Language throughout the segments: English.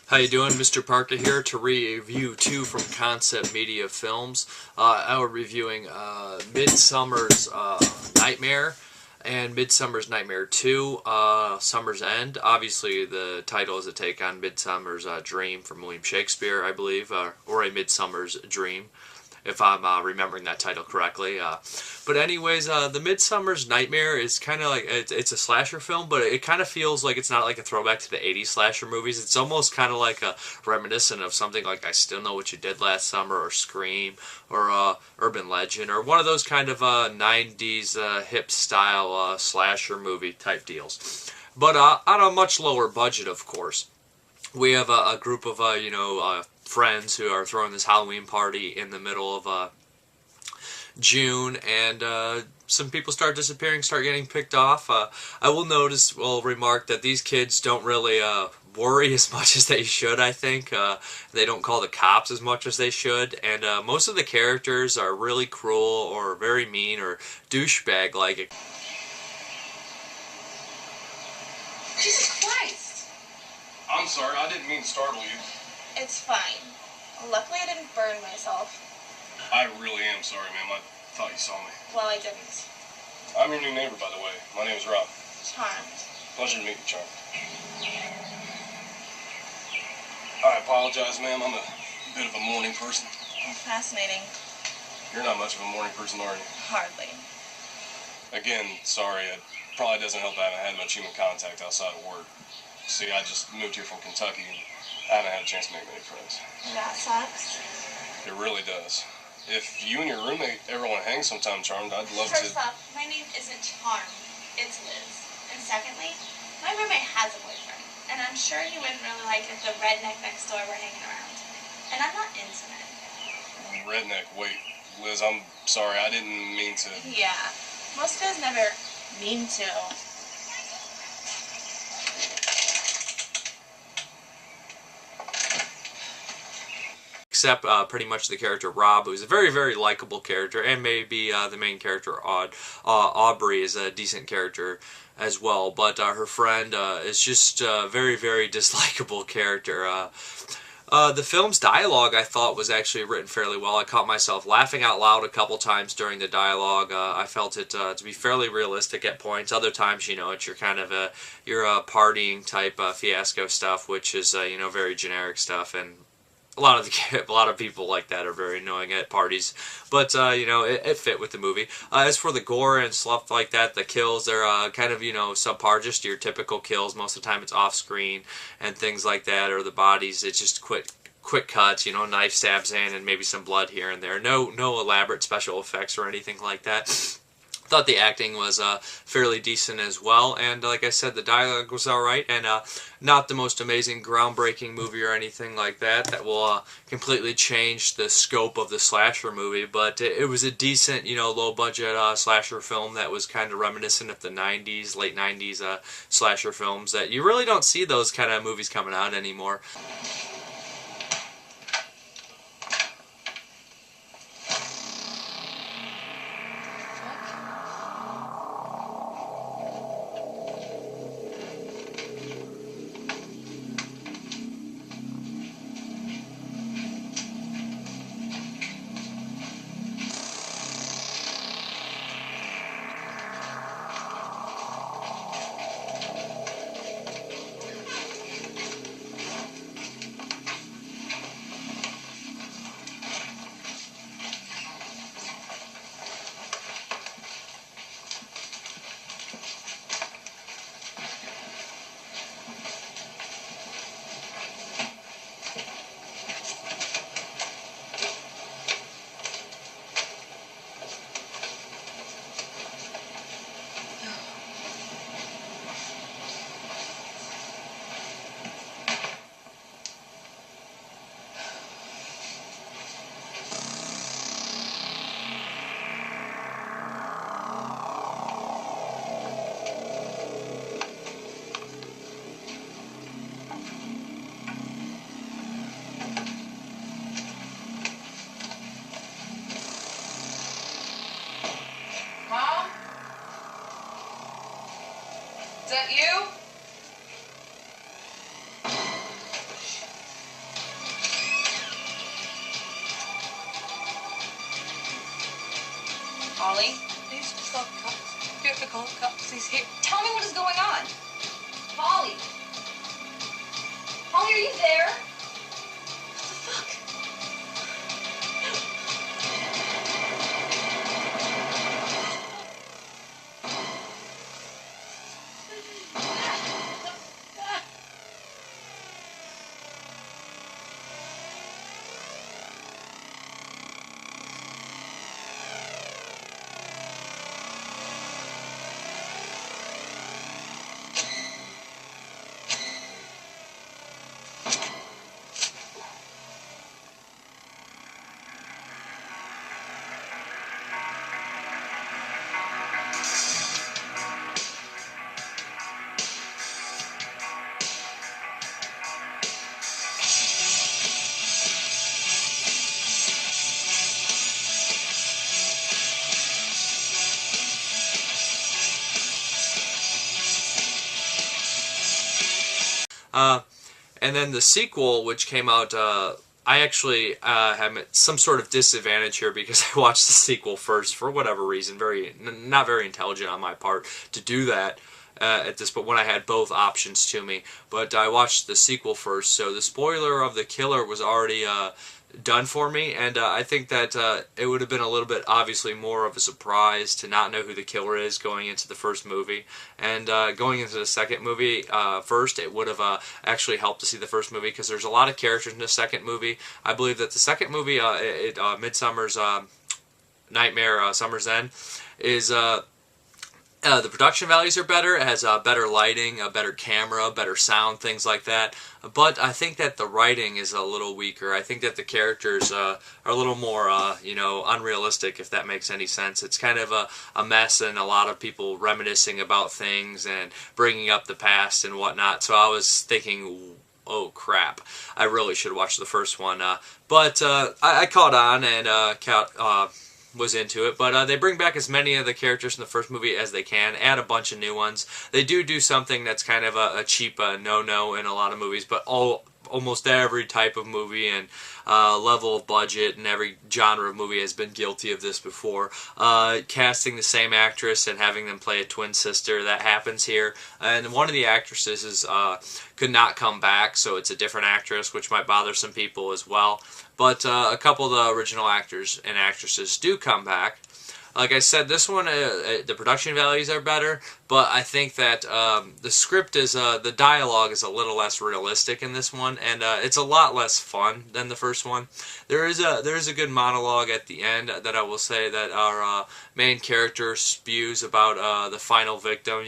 How you doing? Mrparka here to review two from Concept Media Films. We're reviewing Midsummer's Nightmare and Midsummer's Nightmare 2, Summer's End. Obviously, the title is a take on Midsummer's Dream from William Shakespeare, I believe, or A Midsummer's Dream, if I'm remembering that title correctly. But anyways, the Midsummer's Nightmare is kind of like, it's a slasher film, but it kind of feels like it's not like a throwback to the 80s slasher movies. It's almost kind of like a reminiscent of something like I Still Know What You Did Last Summer, or Scream, or Urban Legend, or one of those kind of 90s hip style slasher movie type deals. But on a much lower budget, of course. We have a group of, friends who are throwing this Halloween party in the middle of June, and some people start disappearing, start getting picked off. I will remark that these kids don't really worry as much as they should, I think. They don't call the cops as much as they should, and most of the characters are really cruel or very mean or douchebag-like. Jesus Christ! I'm sorry, I didn't mean to startle you. It's fine. Luckily I didn't burn myself. I really am sorry, ma'am. I thought you saw me. Well, I didn't. I'm your new neighbor, by the way. My name is Rob. Charmed. Pleasure to meet you, Charmed. I apologize, ma'am. I'm a bit of a morning person. Fascinating. You're not much of a morning person, are you? Hardly. Again, sorry. It probably doesn't help I haven't had much human contact outside of work. See, I just moved here from Kentucky, and I haven't had a chance to make many friends. That sucks. It really does. If you and your roommate ever want to hang sometime, Charmed, I'd love to... First off, my name isn't Charmed. It's Liz. And secondly, my roommate has a boyfriend. And I'm sure he wouldn't really like if the redneck next door were hanging around. And I'm not into men. Redneck, wait. Liz, I'm sorry. I didn't mean to... Yeah. Most guys never mean to. Except pretty much the character Rob, who's a very, very likable character, and maybe the main character Audrey is a decent character as well, but her friend is just a very, very dislikable character. The film's dialogue, I thought, was actually written fairly well. I caught myself laughing out loud a couple times during the dialogue. I felt it to be fairly realistic at points. Other times, it's your kind of your partying type fiasco stuff, which is very generic stuff, and a lot of people like that are very annoying at parties, but it fit with the movie. As for the gore and stuff like that, the kills, they're kind of subpar, just your typical kills. Most of the time it's off screen and things like that, or the bodies, it's just quick cuts, knife stabs in and maybe some blood here and there. No elaborate special effects or anything like that. Thought the acting was fairly decent as well, and like I said, the dialogue was alright, and not the most amazing, groundbreaking movie or anything like that will completely change the scope of the slasher movie, but it was a decent, low-budget slasher film that was kind of reminiscent of the 90s, late 90s slasher films, that you really don't see those kind of movies coming out anymore. Polly, please just call the cops. You have to call the cops. He's here. Tell me what is going on. Polly. Polly, are you there? What the fuck? And then the sequel, which came out, I actually have some sort of disadvantage here because I watched the sequel first for whatever reason. Not very intelligent on my part to do that at this point when I had both options to me. But I watched the sequel first, so the spoiler of the killer was already done for me, and I think that it would have been a little bit obviously more of a surprise to not know who the killer is going into the first movie, and going into the second movie first, it would have actually helped to see the first movie because there's a lot of characters in the second movie. I believe that the second movie, Midsummer's Nightmare, Summer's End, is the production values are better. It has better lighting, a better camera, better sound, things like that. But I think that the writing is a little weaker. I think that the characters are a little more, unrealistic, if that makes any sense. It's kind of a mess and a lot of people reminiscing about things and bringing up the past and whatnot. So I was thinking, oh crap, I really should watch the first one. But I caught on and was into it, but they bring back as many of the characters in the first movie as they can, add a bunch of new ones. They do something that's kind of a cheap no-no in a lot of movies, but almost every type of movie and level of budget and every genre of movie has been guilty of this before. Casting the same actress and having them play a twin sister, that happens here. And one of the actresses could not come back, so it's a different actress, which might bother some people as well. But a couple of the original actors and actresses do come back. Like I said, this one, the production values are better, but I think that the script is, the dialogue is a little less realistic in this one, and it's a lot less fun than the first one. There is a good monologue at the end that I will say that our main character spews about the final victim,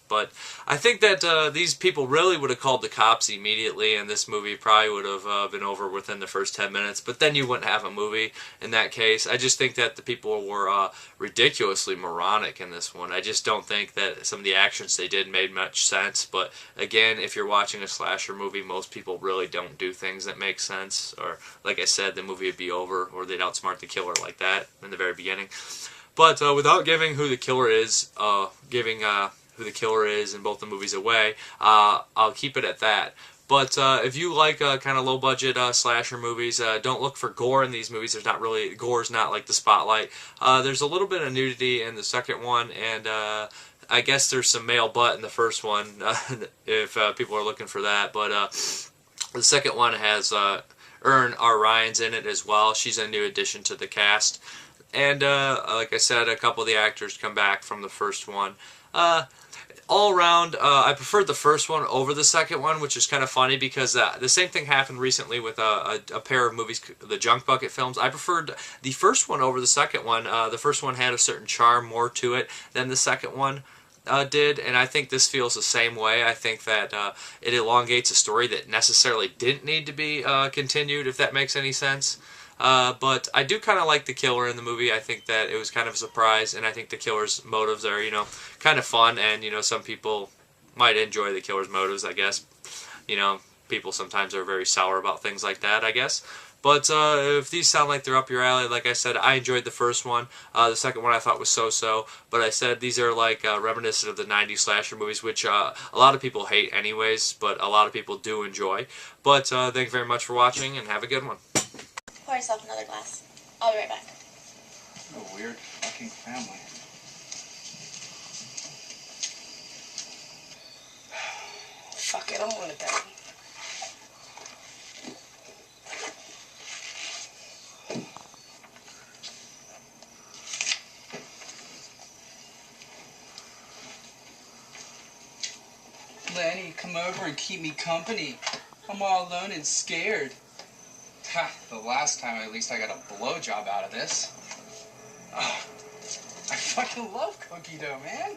But I think that these people really would have called the cops immediately, and this movie probably would have been over within the first 10 minutes. But then you wouldn't have a movie in that case. I just think that the people were ridiculously moronic in this one. I just don't think that some of the actions they did made much sense. But again, if you're watching a slasher movie, most people really don't do things that make sense. Or, like I said, the movie would be over, or they'd outsmart the killer like that in the very beginning. But without giving who the killer is, who the killer is in both the movies away, I'll keep it at that. But if you like kind of low-budget slasher movies, don't look for gore in these movies. Gore's not like the spotlight. There's a little bit of nudity in the second one, and I guess there's some male butt in the first one, if people are looking for that. But the second one has Erin R. Ryan's in it as well. She's a new addition to the cast. And like I said, a couple of the actors come back from the first one. All around, I preferred the first one over the second one, which is kind of funny because the same thing happened recently with a pair of movies, the Junk Bucket films. I preferred the first one over the second one. The first one had a certain charm more to it than the second one did, and I think this feels the same way. I think that it elongates a story that necessarily didn't need to be continued, if that makes any sense. But I do kind of like the killer in the movie. I think that it was kind of a surprise, and I think the killer's motives are, kind of fun, and, some people might enjoy the killer's motives, I guess. People sometimes are very sour about things like that, I guess. But if these sound like they're up your alley, like I said, I enjoyed the first one. The second one I thought was so-so, but I said these are like reminiscent of the 90s slasher movies, which a lot of people hate anyways, but a lot of people do enjoy. But thank you very much for watching, and have a good one. Pour yourself another glass. I'll be right back. What a weird fucking family. Fuck it, I'm going to bed. Lenny, come over and keep me company. I'm all alone and scared. Ha, the last time at least I got a blowjob out of this. Oh, I fucking love cookie dough, man.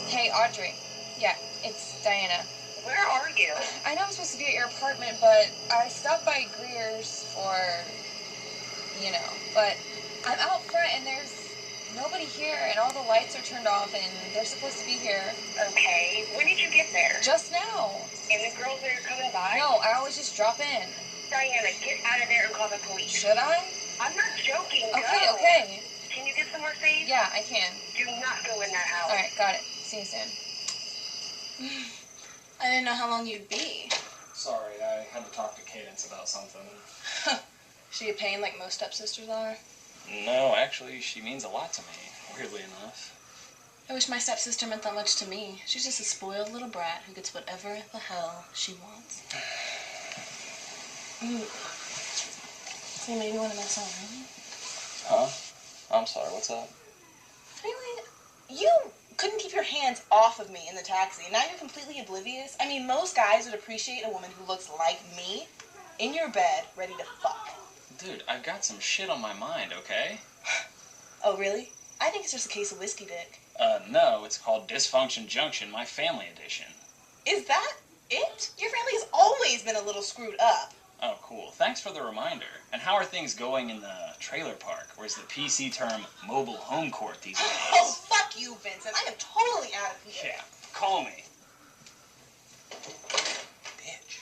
Hey, Audrey. Yeah, it's Diana. Where are you? I know I'm supposed to be at your apartment, but I stopped by Greer's for, but I'm out front and there's nobody here and all the lights are turned off and they're supposed to be here. Okay, when did you get there? Just now. And the girls that are coming by? No, I always just drop in. Diana, get out of there and call the police. Should I? I'm not joking. Okay, Go. okay. Can you get somewhere safe? Yeah, I can. Do not go in that house. All right, got it. See you soon. I didn't know how long you'd be. Sorry, I had to talk to Cadence about something. She a pain like most stepsisters are? No, actually, she means a lot to me, weirdly enough. I wish my stepsister meant that much to me. She's just a spoiled little brat who gets whatever the hell she wants. So you maybe want to know something? Huh? I'm sorry, what's up? Really? You couldn't keep your hands off of me in the taxi. Now you're completely oblivious. I mean, most guys would appreciate a woman who looks like me in your bed, ready to fuck. Dude, I've got some shit on my mind, okay? Oh, really? I think it's just a case of whiskey dick. No, it's called Dysfunction Junction, my family edition. Is that it? Your family has always been a little screwed up. Oh, cool. Thanks for the reminder. And how are things going in the trailer park? Or is the PC term mobile home court these days? Oh, fuck you, Vincent. I am totally out of here. Yeah, call me. Bitch.